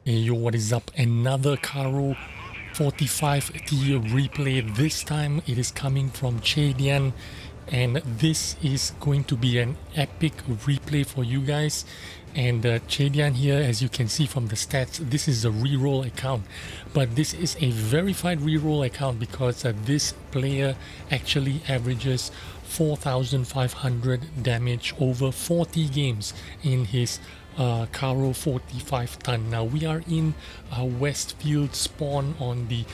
Hey yo, what is up? Another Carro 45T replay. This time it is coming from Chadian, and this is going to be an epic replay for you guys. And Chadian here, as you can see from the stats, this is a reroll account, but this is a verified reroll account because this player actually averages 4,500 damage over 40 games in his Carro 45 ton. Now we are in Westfield spawn on the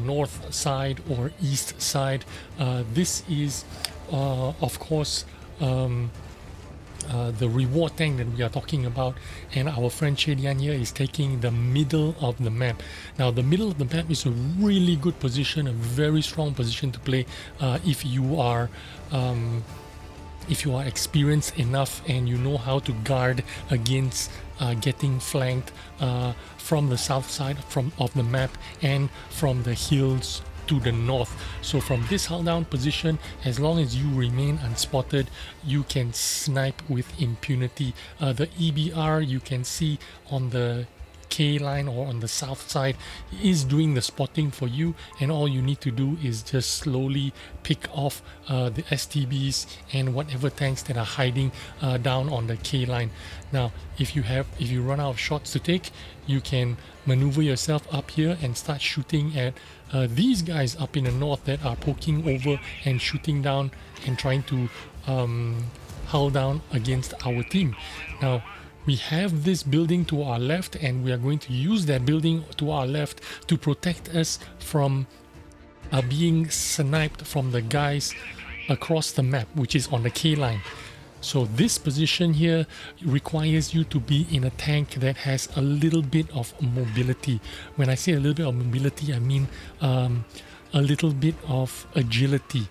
north side or east side. This is of course the reward tank that we are talking about, and our friend Chadian here is taking the middle of the map. Now the middle of the map is a really good position, a very strong position to play if you are experienced enough and you know how to guard against getting flanked from the south side of the map and from the hills to the north. So from this held down position, as long as you remain unspotted, you can snipe with impunity. The EBR you can see on the K line or on the south side is doing the spotting for you, and all you need to do is just slowly pick off the STBs and whatever tanks that are hiding down on the K line. Now if you run out of shots to take, you can maneuver yourself up here and start shooting at these guys up in the north that are poking over and shooting down and trying to hull down against our team. Now we have this building to our left, and we are going to use that building to our left to protect us from being sniped from the guys across the map, which is on the K line. So this position here requires you to be in a tank that has a little bit of mobility. When I say a little bit of mobility, I mean a little bit of agility.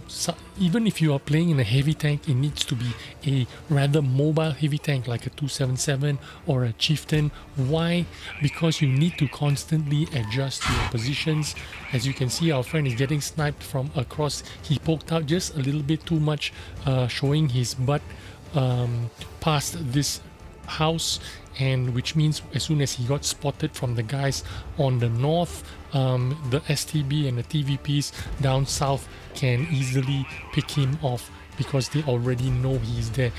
So even if you are playing in a heavy tank, it needs to be a rather mobile heavy tank like a 277 or a Chieftain. Why? Because you need to constantly adjust your positions. As you can see, our friend is getting sniped from across. He poked out just a little bit too much, showing his butt past this house, and which means as soon as he got spotted from the guys on the north, the STB and the TVPs down south can easily pick him off because they already know he's there.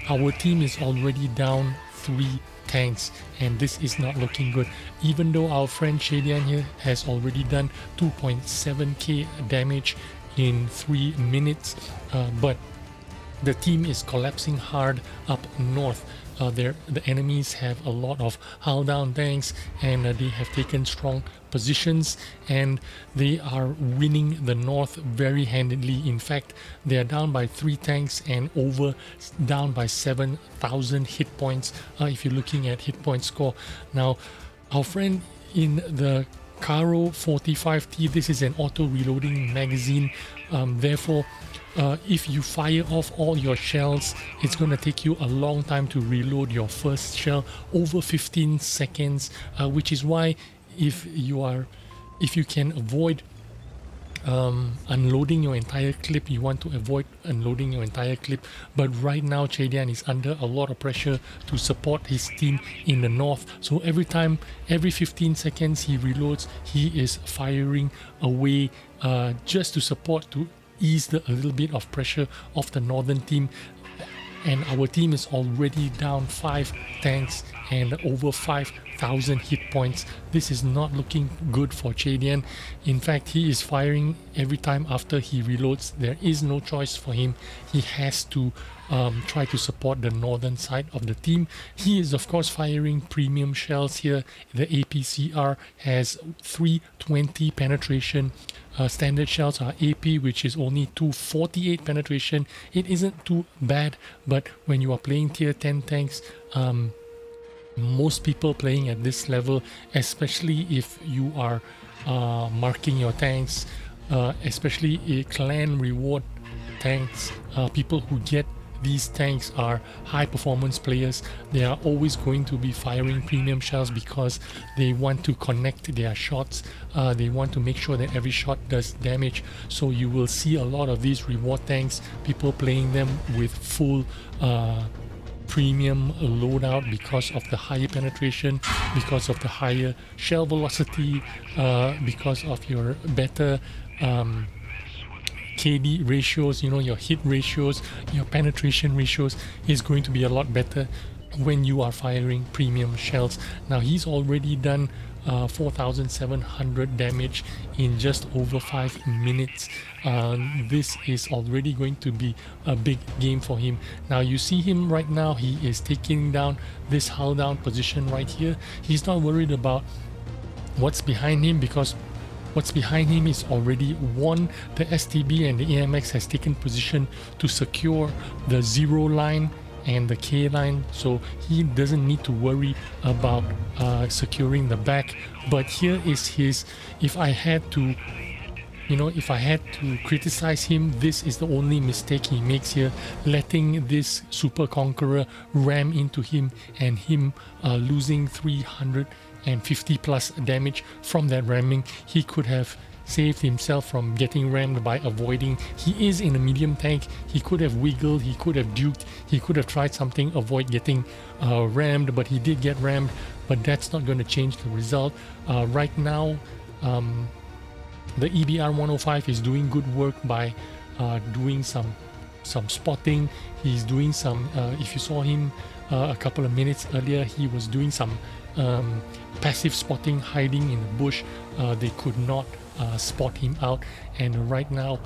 Our team is already down 3 tanks, and this is not looking good, even though our friend Chadian here has already done 2.7k damage in 3 minutes, but the team is collapsing hard up north. The enemies have a lot of hull down tanks, and they have taken strong positions, and they are winning the north very handedly. In fact, they are down by 3 tanks and down by 7,000 hit points if you're looking at hit point score. Now our friend in the Carro 45T, this is an auto reloading magazine, therefore if you fire off all your shells, it's going to take you a long time to reload your first shell, over 15 seconds, which is why if you can avoid unloading your entire clip, you want to avoid unloading your entire clip. But right now Chadian is under a lot of pressure to support his team in the north, so every 15 seconds he reloads, he is firing away just to support, to ease a little bit of pressure of the northern team. And our team is already down 5 tanks and over 5,000 hit points. This is not looking good for Chadian. In fact, he is firing every time after he reloads. There is no choice for him. He has to try to support the northern side of the team. He is of course firing premium shells here. The APCR has 320 penetration. Standard shells are AP, which is only 248 penetration. It isn't too bad, but when you are playing tier 10 tanks, most people playing at this level, especially if you are marking your tanks, especially a clan reward tanks, people who get these tanks are high performance players. They are always going to be firing premium shells because they want to connect their shots. They want to make sure that every shot does damage. So you will see a lot of these reward tanks, people playing them with full premium loadout because of the higher penetration, because of the higher shell velocity, because of your better KD ratios, you know, your hit ratios, your penetration ratios is going to be a lot better when you are firing premium shells. Now he's already done 4,700 damage in just over 5 minutes. This is already going to be a big game for him. Now you see him right now, he is taking down this hull down position right here. He's not worried about what's behind him, because what's behind him is already won. The STB and the AMX has taken position to secure the 0 line and the K line, so he doesn't need to worry about securing the back. But here is his, if I had to criticize him, this is the only mistake he makes here, letting this Super Conqueror ram into him and him losing 350 plus damage from that ramming. He could have saved himself from getting rammed by avoiding. He is in a medium tank. He could have wiggled, he could have duked, he could have tried something, avoid getting rammed, but he did get rammed. But that's not going to change the result. Right now, the EBR 105 is doing good work by doing some spotting. He's doing some, if you saw him a couple of minutes earlier, he was doing some passive spotting, hiding in the bush. They could not spot him out, and right now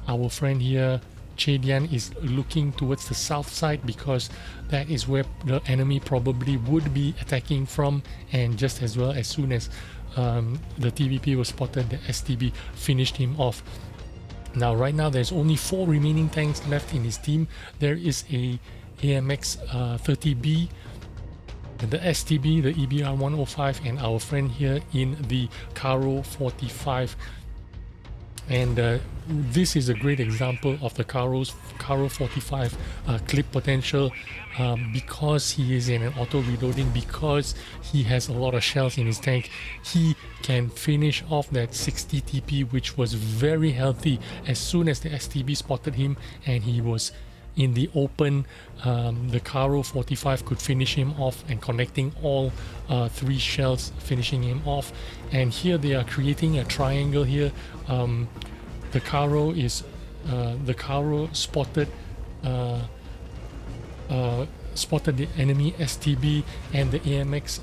our friend here Chedian is looking towards the south side, because that is where the enemy probably would be attacking from. And just as well, as soon as the TVP was spotted, the STB finished him off. Now right now there's only 4 remaining tanks left in his team. There is a AMX 30B, the STB, the EBR 105, and our friend here in the Carro 45. And this is a great example of the Carro 45 clip potential, because he is in an auto reloading, because he has a lot of shells in his tank. He can finish off that 60 TP, which was very healthy as soon as the STB spotted him and he was in the open. The Carro 45 could finish him off, and connecting all 3 shells, finishing him off. And here they are creating a triangle here. The Carro spotted the enemy STB, and the AMX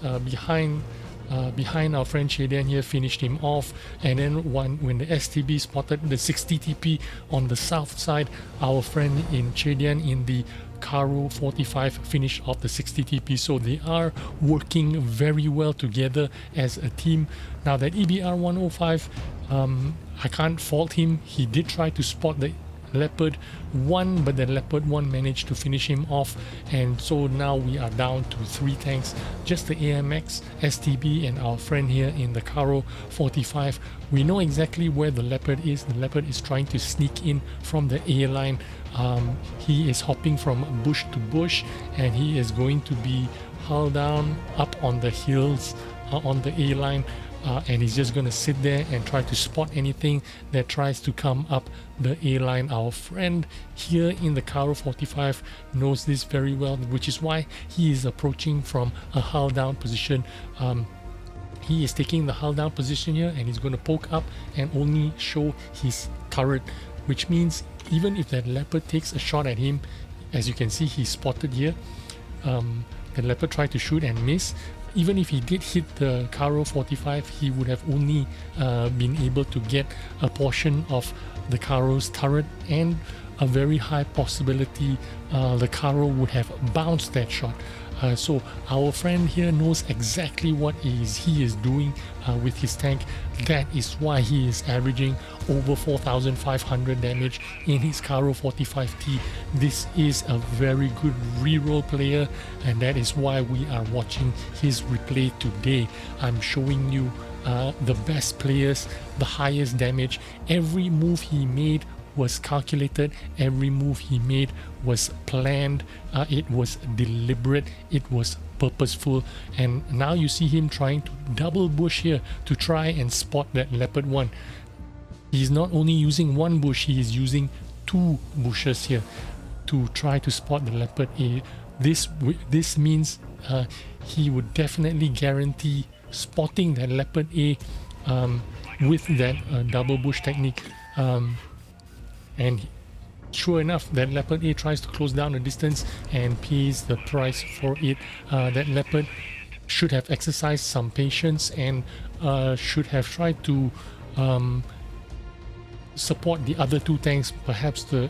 behind our friend Chedian here finished him off. And then when the STB spotted the 60 TP on the south side, our friend in Chedian in the Carro 45 finished off the 60 TP. So they are working very well together as a team. Now that EBR 105, I can't fault him. He did try to spot the Leopard 1, but the Leopard 1 managed to finish him off, and so now we are down to 3 tanks, just the AMX, STB, and our friend here in the Carro 45. We know exactly where the Leopard is. The Leopard is trying to sneak in from the A line. He is hopping from bush to bush, and he is going to be hull down up on the hills on the A line. And he's just going to sit there and try to spot anything that tries to come up the A line. Our friend here in the Carro 45 knows this very well, which is why he is approaching from a hull down position. He is taking the hull down position here, and he's going to poke up and only show his turret, which means even if that Leopard takes a shot at him, as you can see, he's spotted here. The Leopard tried to shoot and miss. Even if he did hit the Carro 45, he would have only been able to get a portion of the Carro's turret, and a very high possibility the Carro would have bounced that shot. So our friend here knows exactly what he is doing with his tank. That is why he is averaging over 4,500 damage in his Carro 45T. This is a very good reroll player, and that is why we are watching his replay today. I'm showing you the best players, the highest damage. Every move he made was calculated, every move he made was planned, it was deliberate, it was purposeful. And now you see him trying to double bush here to try and spot that Leopard 1. He's not only using one bush, he is using 2 bushes here to try to spot the leopard A. This means he would definitely guarantee spotting that leopard A with that double bush technique, and sure enough, that leopard A tries to close down the distance and pays the price for it. That leopard should have exercised some patience and should have tried to support the other two tanks, perhaps the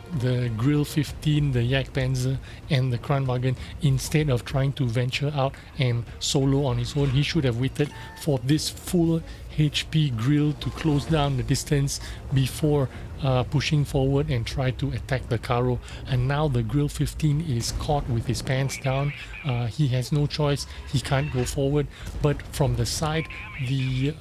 Grill 15, the Jagdpanzer and the Kranwagen, instead of trying to venture out and solo on his own. He should have waited for this full HP Grill to close down the distance before pushing forward and try to attack the Carro. And now the Grill 15 is caught with his pants down. He has no choice, he can't go forward, but from the side the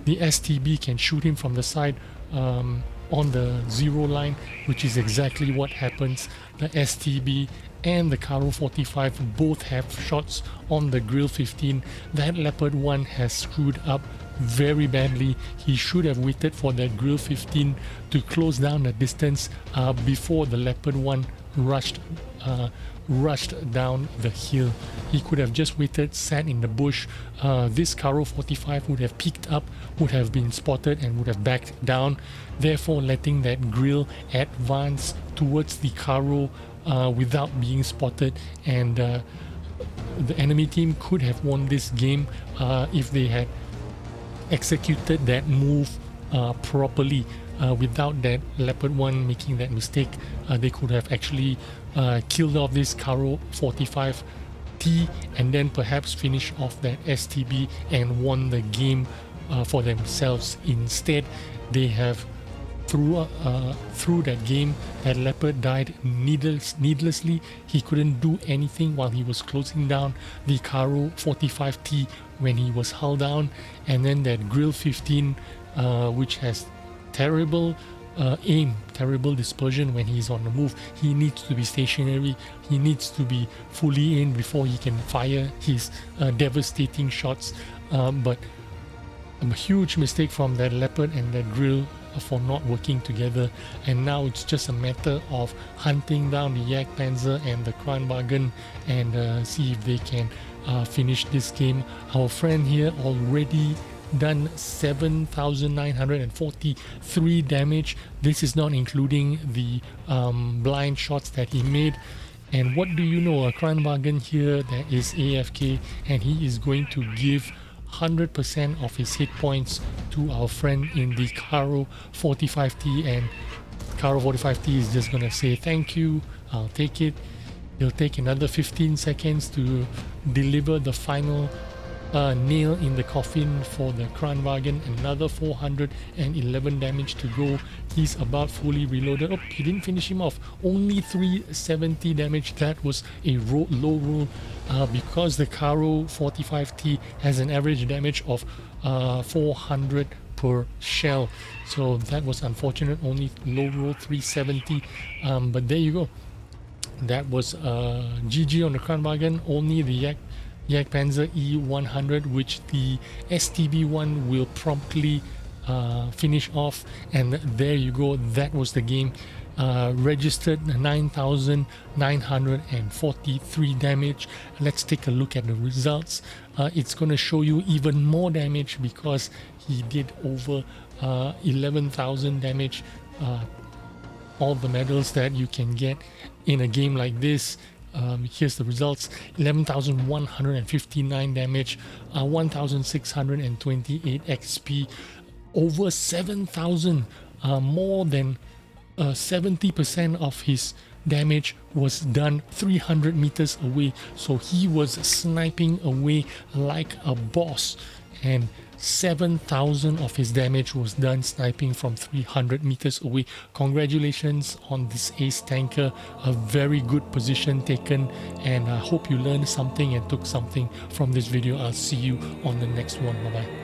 STB can shoot him from the side on the zero line, which is exactly what happens. The STB and the Carro 45 both have shots on the Grill 15. That Leopard 1 has screwed up very badly. He should have waited for that Grill 15 to close down the distance before the Leopard 1 rushed down the hill. He could have just waited, sat in the bush. This Carro 45 would have peeked up, would have been spotted and would have backed down, therefore letting that Grill advance towards the Carro without being spotted, and the enemy team could have won this game if they had executed that move properly. Without that Leopard 1 making that mistake, they could have actually killed off this Carro 45T and then perhaps finish off that STB and won the game for themselves. Instead, they have through that game, that Leopard died needlessly. He couldn't do anything while he was closing down the Carro 45T when he was hull down, and then that Grill 15 which has terrible aim, terrible dispersion when he's on the move. He needs to be stationary, he needs to be fully in before he can fire his devastating shots, but a huge mistake from that Leopard and that Grill for not working together, and now it's just a matter of hunting down the Jagdpanzer and the Kranwagen and see if they can finish this game. Our friend here already done 7,943 damage. This is not including the blind shots that he made. And what do you know, a Kranwagen here that is AFK, and he is going to give 100% of his hit points to our friend in the Carro 45T, and Carro 45T is just gonna say thank you, I'll take it. It'll take another 15 seconds to deliver the final nail in the coffin for the Kranwagen. Another 411 damage to go. He's about fully reloaded. Oh, he didn't finish him off. Only 370 damage. That was a low roll because the Carro 45T has an average damage of 400 per shell. So that was unfortunate. Only low roll 370. But there you go. That was GG on the Kranwagen. Only the Jagdpanzer E100, which the STB1 will promptly finish off, and there you go. That was the game. Registered 9,943 damage. Let's take a look at the results. It's going to show you even more damage because he did over 11,000 damage. All the medals that you can get in a game like this. Here's the results: 11,159 damage, 1,628 XP, over 7,000, more than 70% of his damage was done 300 meters away. So he was sniping away like a boss, and 7,000 of his damage was done sniping from 300 meters away. Congratulations on this ace tanker, a very good position taken, and I hope you learned something and took something from this video. I'll see you on the next one. Bye bye.